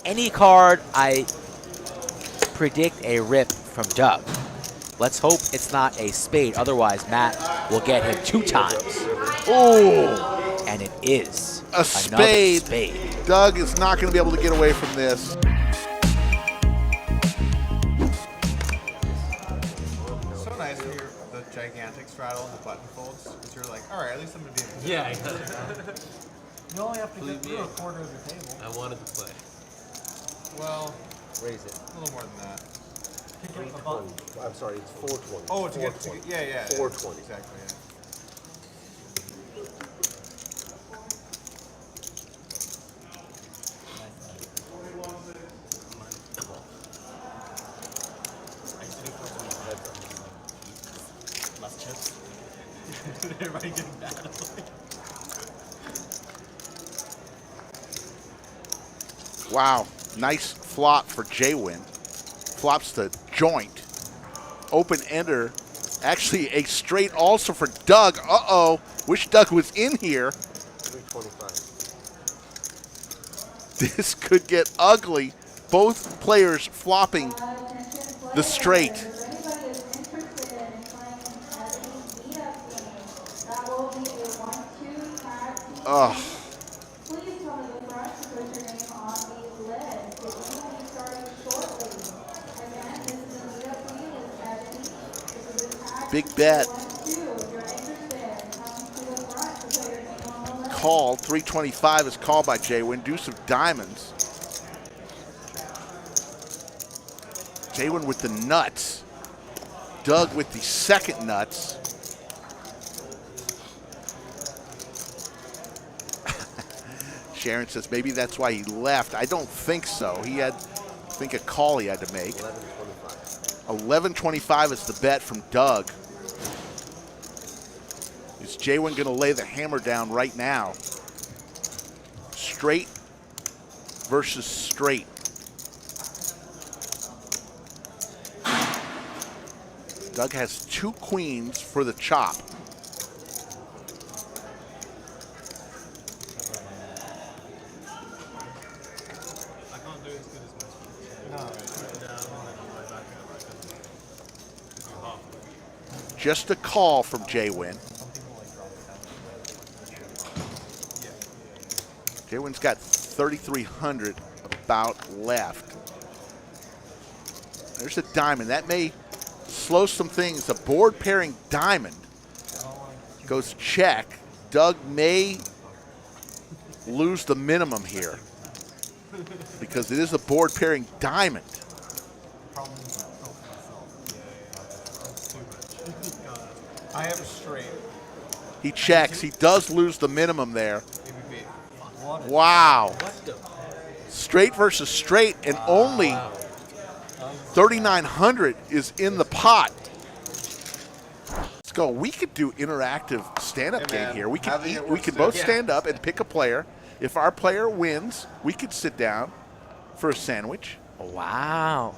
any card, I predict a rip from Doug. Let's hope it's not a spade. Otherwise, Matt will get him 2 times. Ooh, and it is A spade. Spade. Doug is not going to be able to get away from this. It's so nice to hear the gigantic straddle and the button folds, because you're like, all right, at least I'm going to be in. Yeah, You only have to get through a quarter of the table. I wanted to play. Well, Raise it. a little more than that. Pick up the button. I'm sorry, it's 420. Oh, to get, yeah. 420. Exactly, yeah. Less chips. Everybody getting bad. Wow, nice flop for J-Win. Flops the joint. Open ender. Actually, a straight also for Doug. Uh-oh. Wish Doug was in here. 325. This could get ugly. Both players flopping the straight. Ugh. Big bet. Call. 325 is called by J-Win. Deuce of diamonds. J-Win with the nuts. Doug with the second nuts. Sharon says maybe that's why he left. I don't think so. He had, I think, a call he had to make. 1125 is the bet from Doug. Is J-Win going to lay the hammer down right now? Straight versus straight. Doug has 2 queens for the chop. Just a call from J-Win. J-Win's got 3,300 about left. There's a diamond. That may slow some things. A board pairing diamond goes check. Doug may lose the minimum here because it is a board pairing diamond. I have a straight. He checks. He does lose the minimum there. Wow. Straight versus straight, and only 3,900 is in the pot. Let's go. We could do interactive stand-up game here. We could both stand up and pick a player. If our player wins, we could sit down for a sandwich. Wow.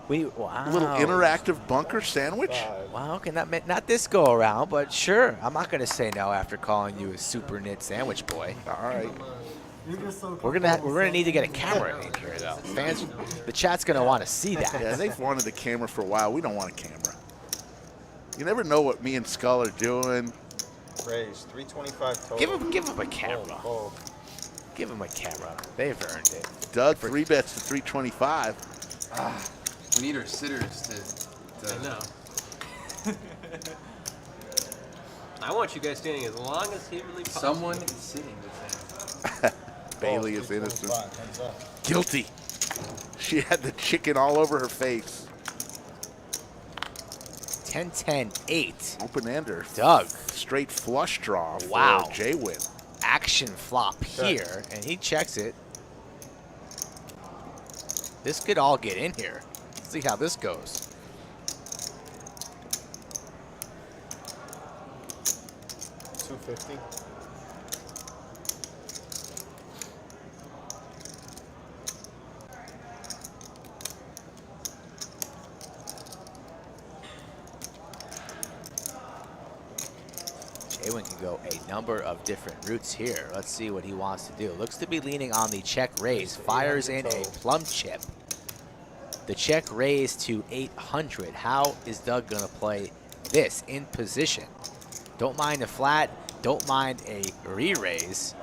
Wow. A little interactive bunker sandwich. Wow, okay, not this go around, but sure. I'm not gonna say no after calling you a super knit sandwich boy. All right. We're gonna need to get a camera in here though. Fans, the chat's gonna want to see that. Yeah, they've wanted a camera for a while. We don't want a camera. You never know what me and Skull are doing. Raise 325 total. Give him a camera. Give him a camera. They've earned it. Doug 3-bets to 325. We need our sitters to I know. I want you guys standing as long as humanly possible. Someone is sitting with them. Bailey is innocent. Guilty. She had the chicken all over her face. 10-10-8. Open ender. Doug. Straight flush draw Wow. for J-Win. Action flop here, and he checks it. This could all get in here. Let's see how this goes. $250. J-Win Jwin can go a number of different routes here. Let's see what he wants to do. Looks to be leaning on the check raise. Fires in a plum chip. The check raise to 800. How is Doug going to play this in position? Don't mind a flat. Don't mind a re-raise.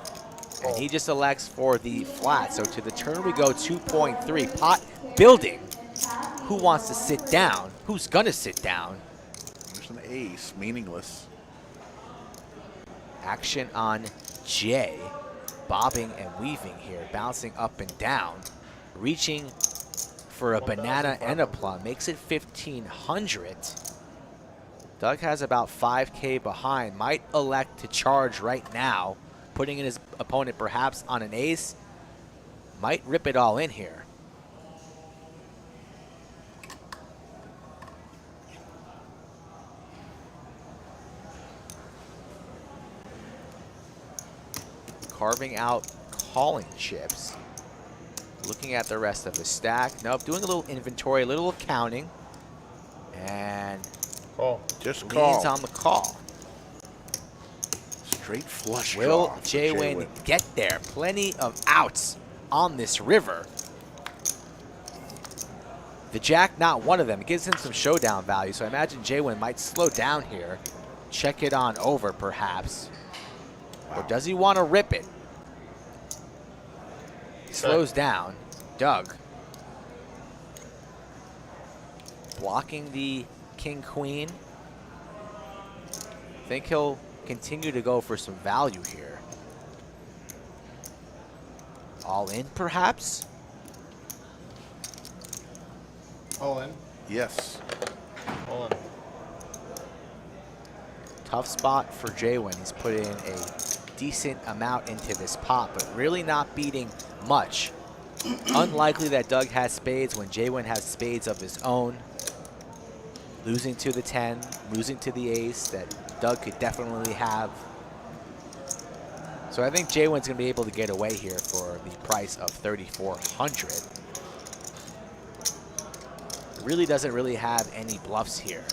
And he just elects for the flat. So to the turn we go 2.3. Pot building. Who wants to sit down? Who's going to sit down? There's an ace, meaningless. Action on Jay. Bobbing and weaving here. Bouncing up and down. Reaching for a banana and a plum. Makes it 1,500. Doug has about 5K behind. Might elect to charge right now. Putting in his opponent perhaps on an ace. Might rip it all in here. Carving out calling chips. Looking at the rest of the stack. Nope, doing a little inventory, a little accounting. And Just leans call. on the call. Straight flush Will draw for Jwin get there? Plenty of outs on this river. The jack, not one of them. It gives him some showdown value, so I imagine Jwin might slow down here. Check it on over, perhaps. Or does he want to rip it? He slows down. Doug. Blocking the king-queen. Think he'll continue to go for some value here. All in, perhaps? All in. Yes. All in. Tough spot for Jwin. He's put in a decent amount into this pot, but really not beating much. Unlikely that Doug has spades when Jwin has spades of his own. Losing to the 10, losing to the ace that Doug could definitely have. So I think Jwin's going to be able to get away here for the price of 3,400. Really doesn't really have any bluffs here.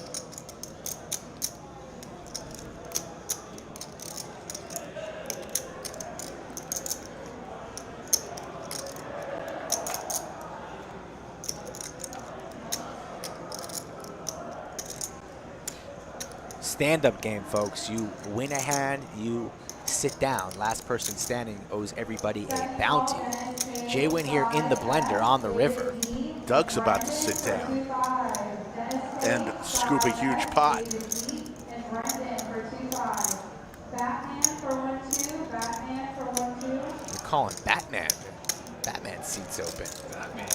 Stand-up game, folks. You win a hand, you sit down. Last person standing owes everybody a bounty. Jwin here in the blender on the river. Doug's about to sit down and scoop a huge pot. You're calling Batman. Batman seat's open. Batman.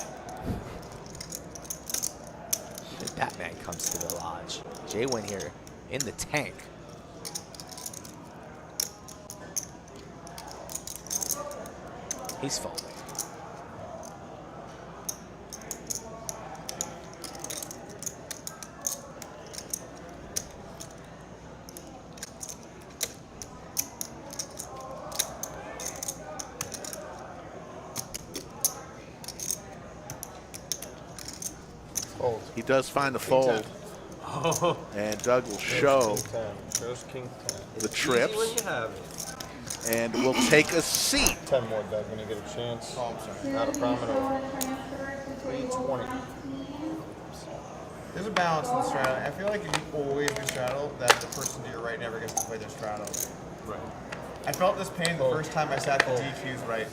Even Batman comes to the lodge. Jwin here in the tank. He's folding. Fold. He does find the fold, and Doug will show King 10. There's King 10. the Easy trips, when you have it. and will take a seat. 10 more, Doug, when you get a chance. Oh, I'm sorry. Not a prominent. 320. There's a balance in the straddle. I feel like if you always do straddle, that the person to your right never gets to play their straddle. Right. I felt this pain the first time I sat the DQs right.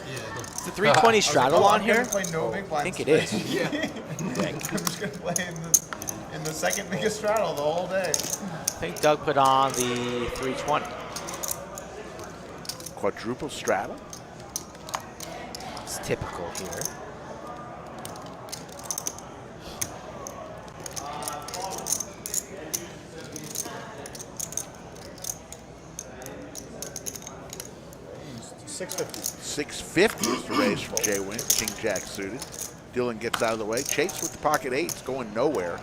Yeah. Is the 320 straddle on I'm here? gonna play no big I blinds think it is. today. I'm just gonna play in the second biggest straddle the whole day. I think Doug put on the 320. Quadruple straddle. It's typical here. $650. 650 is the raise from Jwin. King Jack suited. Dylan gets out of the way. Chase with the pocket eights, going nowhere.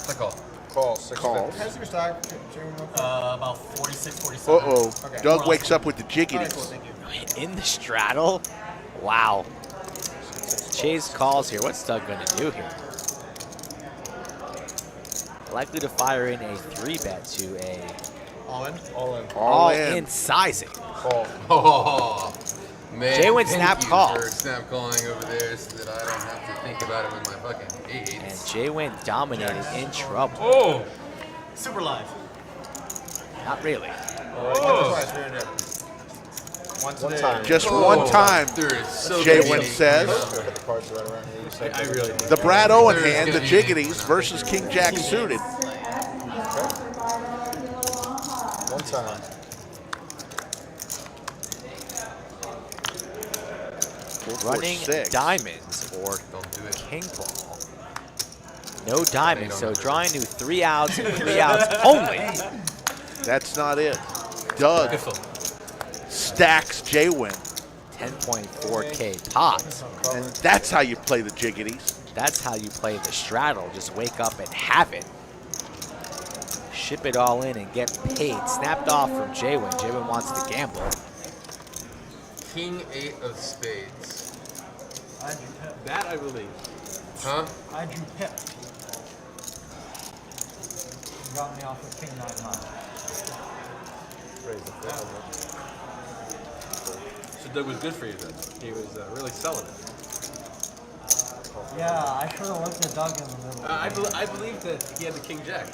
Click call. Call. 650. Calls. How's your stock, Jim? About 46, 47. Uh-oh. Okay. Doug wakes up with the All right, cool, jiggities. thank you. In the straddle? Wow. Chase calls here. What's Doug going to do here? Likely to fire in a 3-bet to a All in? All in. All in. sizing. Call. Oh, man. Jay-Win thank snap you call. for snap calling over there so that I don't have to think about it with my fucking And eights. Jay-Win dominated in trouble. Oh! Super live. Not really. Twice, we're in there. Once a One day. time. Just one time, There is so Jay many Wynn eights says. coming Look at the cards right around here. You said up. I really do. The Brad Owen There's hand, the gonna be an eight Jiggities coming versus King Jack suited. one time. 4, Running 6. diamonds or Don't do it. king ball. No diamonds, so drawing to 3 outs and 3 outs only. That's not it. Doug Piffle. stacks J-Win. 10.4K pot. And that's how you play the Jiggities. That's how you play the straddle. Just wake up and have it. Ship it all in and get paid. Snapped off from J-Win. J-Win wants to gamble. King 8 of spades. I drew pip. That I believe. Huh? I drew pip. You got me off with king 9 high. Raise the flip. So Doug was good for you then. He was really selling it. Yeah, I should have looked at Doug in the middle. I believe that he had the King Jack.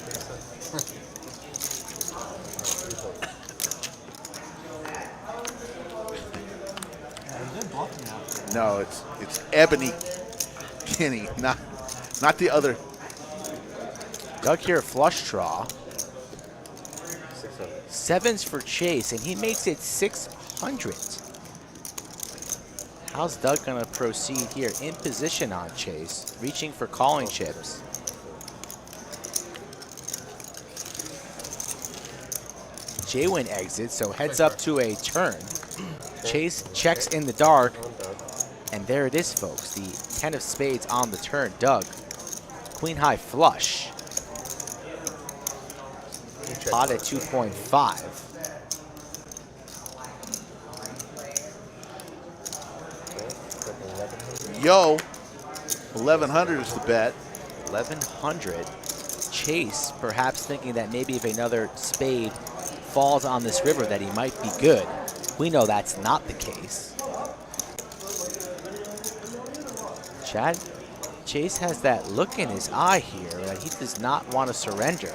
Yeah, he did bluff me after. No, it's Ebony Kinney, not the other. Doug here, flush draw. Sevens for Chase, and he makes it 600. How's Doug gonna proceed here? In position on Chase, reaching for calling chips. J-Win exits, so heads up to a turn. Chase checks in the dark, and there it is, folks. The 10 of spades on the turn. Doug, queen high flush. Pot at 2.5. Yo, 1100 is the bet. 1100. Chase perhaps thinking that maybe if another spade falls on this river that he might be good. We know that's not the case. Chad, Chase has that look in his eye here that he does not want to surrender.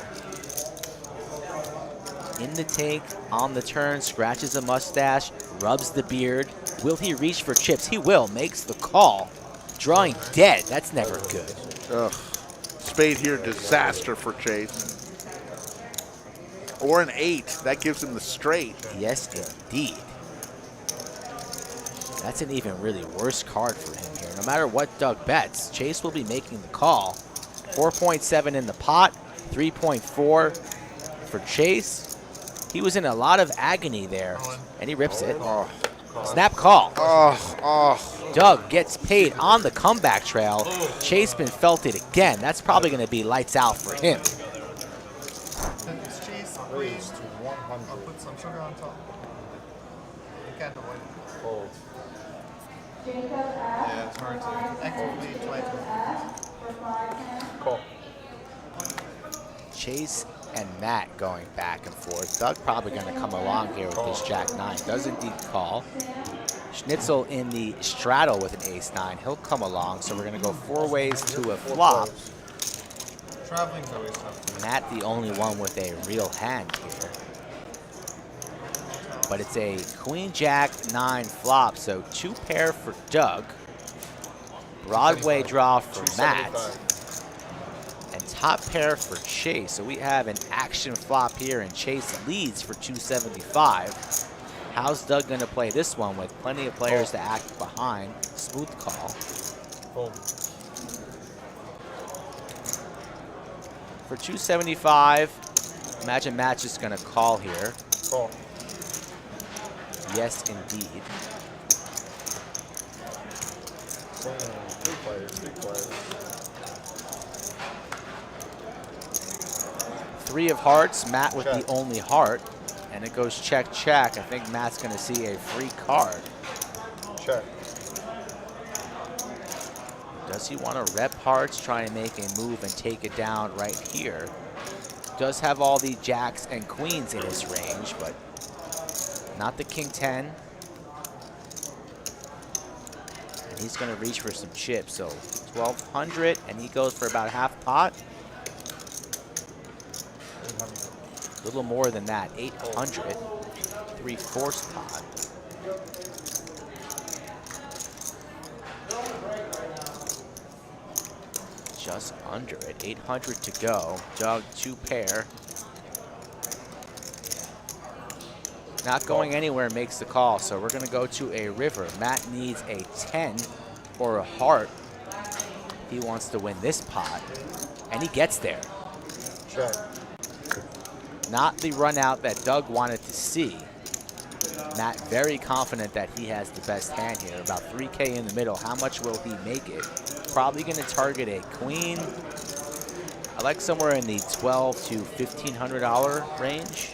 In the take, on the turn, scratches a mustache, rubs the beard. Will he reach for chips? He will, makes the call. Drawing dead, that's never good. Ugh. Spade here, disaster for Chase. Or an 8, that gives him the straight. Yes, indeed. That's an even really worse card for him here. No matter what Doug bets, Chase will be making the call. 4.7 in the pot, 3.4 for Chase. He was in a lot of agony there, and he rips it. Oh, Snap call. oh. Doug gets paid on the comeback trail. Chase been felt it again. That's probably going to be lights out for him. It's cheese, queen. Raise to I'll 100. put some sugar on top. You can't avoid it. Fold. Yeah, it's hard to actively try to. Call. Chase and Matt going back and forth. Doug probably going to come along here with this Jack-9. Does indeed call. Schnitzel in the straddle with an ace-9. He'll come along, so we're going to go 4 ways to a flop. Traveling's always tough. Matt the only one with a real hand here. But it's a queen jack 9 flop, so 2 pair for Doug. Broadway draw for Matt. 275. And top pair for Chase. So we have an action flop here, and Chase leads for 275. How's Doug going to play this one with plenty of players to act behind? Smooth call. Fold. For 275, imagine Matt's just going to call here. Call. Yes, indeed. Three players. 3 of hearts, Matt with Check. the only heart. And it goes check, check. I think Matt's going to see a free card. Check. Does he want to rep hearts, try and make a move and take it down right here? Does have all the jacks and queens in his range, but not the king 10. And he's going to reach for some chips. So 1,200, and he goes for about half pot. A little more than that, 800, 3/4 pot. Just under it, 800 to go. Doug, 2 pair. Not going anywhere, makes the call, so we're gonna go to a river. Matt needs a 10 or a heart. He wants to win this pot, and he gets there. Check. Not the run out that Doug wanted to see. Matt very confident that he has the best hand here. About 3K in the middle. How much will he make it? Probably going to target a queen. I like somewhere in the $1,200 to $1,500 range.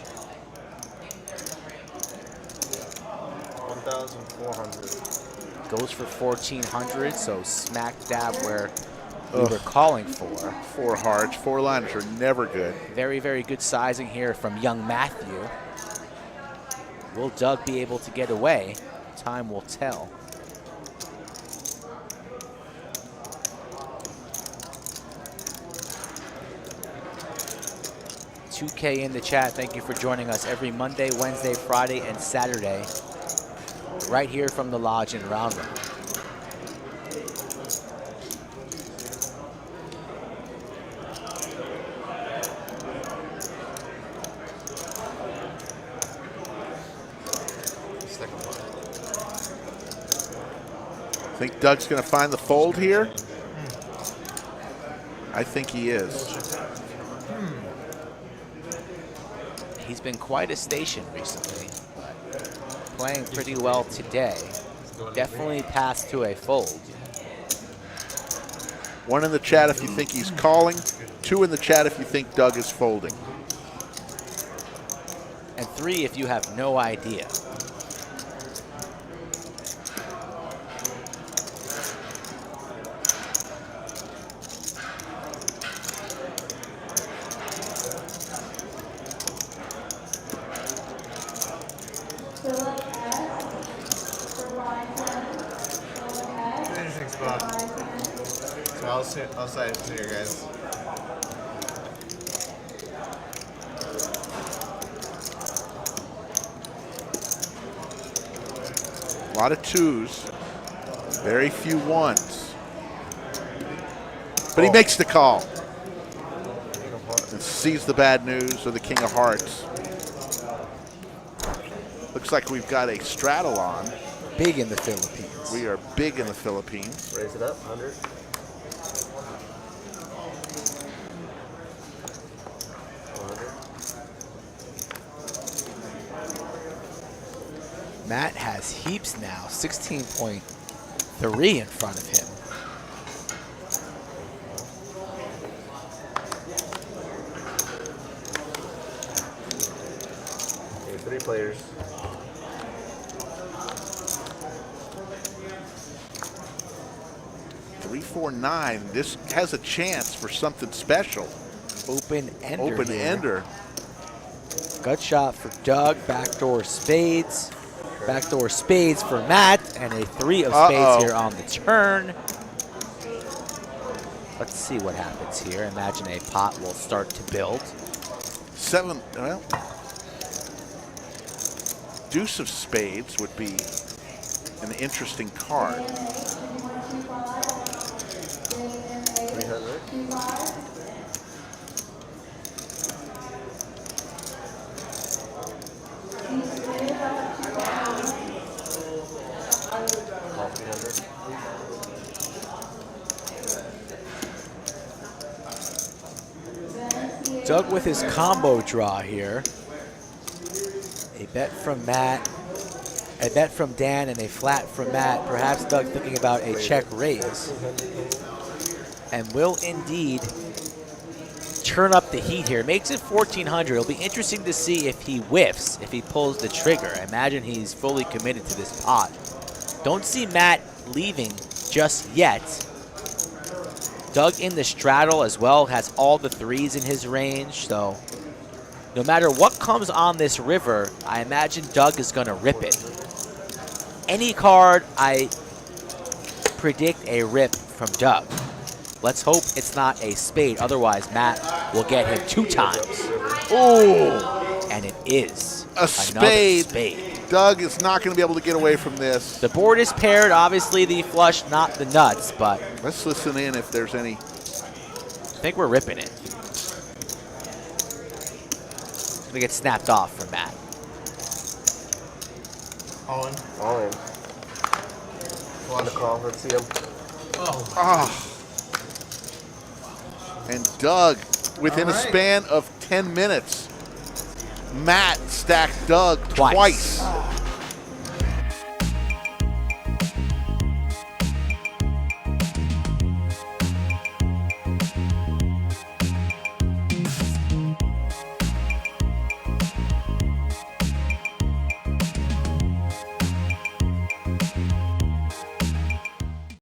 1,400. Goes for 1,400, so smack dab where we were calling for. 4 hearts, 4 liners are never good. Very, very good sizing here from young Matthew. Will Doug be able to get away? Time will tell. $2K in the chat. Thank you for joining us every Monday, Wednesday, Friday, and Saturday. Right here from the lodge in Round Round. Think Doug's going to find the fold here? I think he is. He's been quite a station recently, but playing pretty well today. Definitely passed to a fold. 1 in the chat if you think he's calling. 2 in the chat if you think Doug is folding. And 3 if you have no idea. Interesting spot. So I'll side it to you guys. A lot of 2s, very few 1s. But he makes the call. And sees the bad news of the King of Hearts. Looks like we've got a straddle on. Big in the Philippines. We are big in the Philippines. Raise it up, 100. Matt has heaps now, 16.3 in front of him. Okay, 3 players. Three, 4, 9. This has a chance for something special. Open ender. Open here. ender. Gut shot for Doug. Backdoor spades. Backdoor spades for Matt. And a 3 of spades here on the turn. Let's see what happens here. Imagine a pot will start to build. 7, well, deuce of spades would be an interesting card. 300. All 300. Doug with his combo draw here. A bet from Matt, a bet from Dan, and a flat from Matt. Perhaps Doug thinking about a check raise. And will indeed turn up the heat here. Makes it 1,400. It'll be interesting to see if he whiffs, if he pulls the trigger. I imagine he's fully committed to this pot. Don't see Matt leaving just yet. Doug in the straddle as well, has all the threes in his range, so no matter what comes on this river, I imagine Doug is going to rip it. Any card, I predict a rip from Doug. Let's hope it's not a spade, otherwise Matt will get him 2 times. Ooh, and it is A spade. Another spade. Doug is not going to be able to get away from this. The board is paired, obviously the flush, not the nuts, but Let's listen in if there's any. I think we're ripping it. It's gonna get snapped off from Matt. All in. All in. On the call. Let's see him. Ah. And Doug, within a All right. span of 10 minutes, Matt stacked Doug Twice. twice.